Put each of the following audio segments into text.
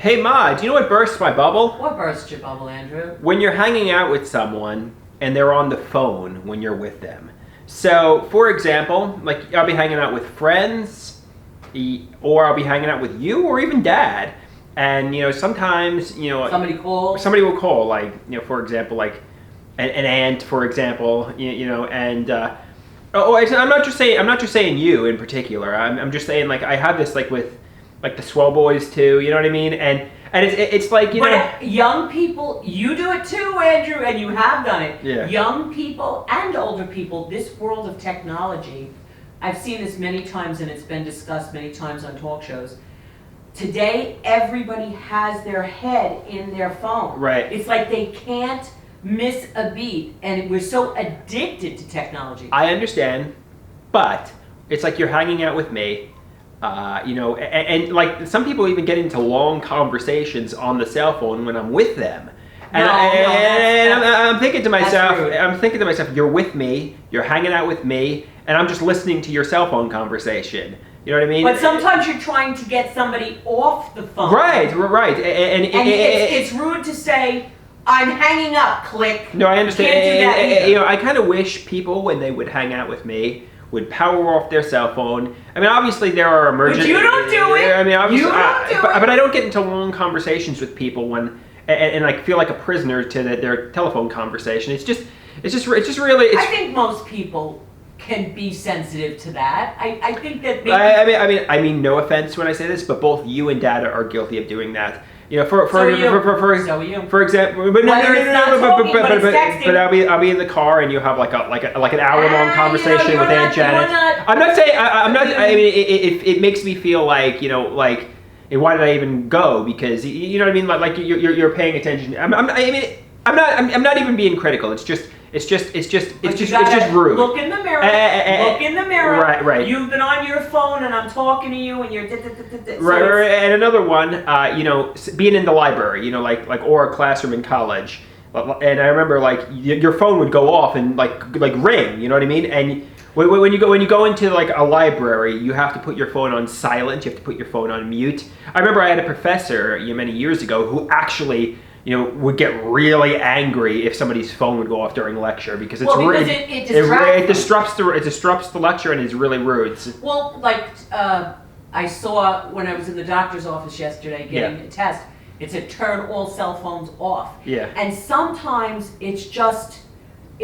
Hey Ma, do you know what bursts my bubble? What bursts your bubble, Andrew? When you're hanging out with someone and they're on the phone when you're with them. So, for example, like I'll be hanging out with friends, or I'll be hanging out with you, or even Dad. And sometimes somebody will call, like for example, like an aunt, for example, and I'm not just saying you in particular. I'm just saying, like, I have this, like, with like the swell boys too. You know what I mean? And it's like But young people, you do it too, Andrew, and you have done it. Yeah. Young people and older people, this world of technology, I've seen this many times and it's been discussed many times on talk shows. Today, everybody has their head in their phone. Right. It's like they can't miss a beat, and we're so addicted to technology. I understand, but it's like you're hanging out with me, and like some people even get into long conversations on the cell phone when I'm with them. And, I'm thinking to myself, you're with me, you're hanging out with me, and I'm just listening to your cell phone conversation. You know what I mean? But sometimes you're trying to get somebody off the phone. Right. And it's rude to say, I'm hanging up, click. No, I understand. Can't do that either. I kind of wish people, when they would hang out with me, would power off their cell phone. I mean, obviously there are emergencies. But you don't do it. I mean, obviously, but I don't get into long conversations with people and like feel like a prisoner to their telephone conversation. It's just really. I think most people can be sensitive to that. I think that maybe... I mean, no offense when I say this, but both you and Dad are guilty of doing that. For example, but I'll be in the car and you have like an hour-long conversation with Aunt Janet. I'm not saying I mean, it makes me feel like why did I even go? Because you know what I mean, like you're paying attention. I'm not even being critical. It's just rude. Look in the mirror. Look in the mirror. Right. You've been on your phone, and I'm talking to you, and you're. Right. And another one, being in the library, or a classroom in college, and I remember like your phone would go off and like ring. You know what I mean? And when you go into like a library, you have to put your phone on silent. You have to put your phone on mute. I remember I had a professor many years ago who actually would get really angry if somebody's phone would go off during lecture because it disrupts the lecture and is really rude. Well, like I saw when I was in the doctor's office yesterday getting a test, it said turn all cell phones off. Yeah. And sometimes it's just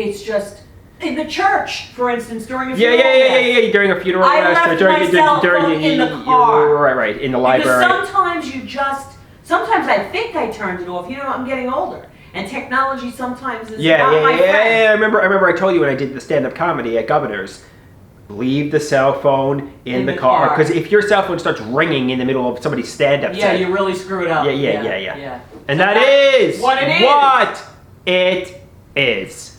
in the church, for instance, during a funeral. Yeah. During a funeral. I left my cell phone in the car. Right. In the library. Because sometimes I think I turned it off. I'm getting older, and technology sometimes is not my friend. I remember I told you when I did the stand-up comedy at Governor's, leave the cell phone in the car, because if your cell phone starts ringing in the middle of somebody's stand-up set, you really screw it up. Yeah. And so that is what it is.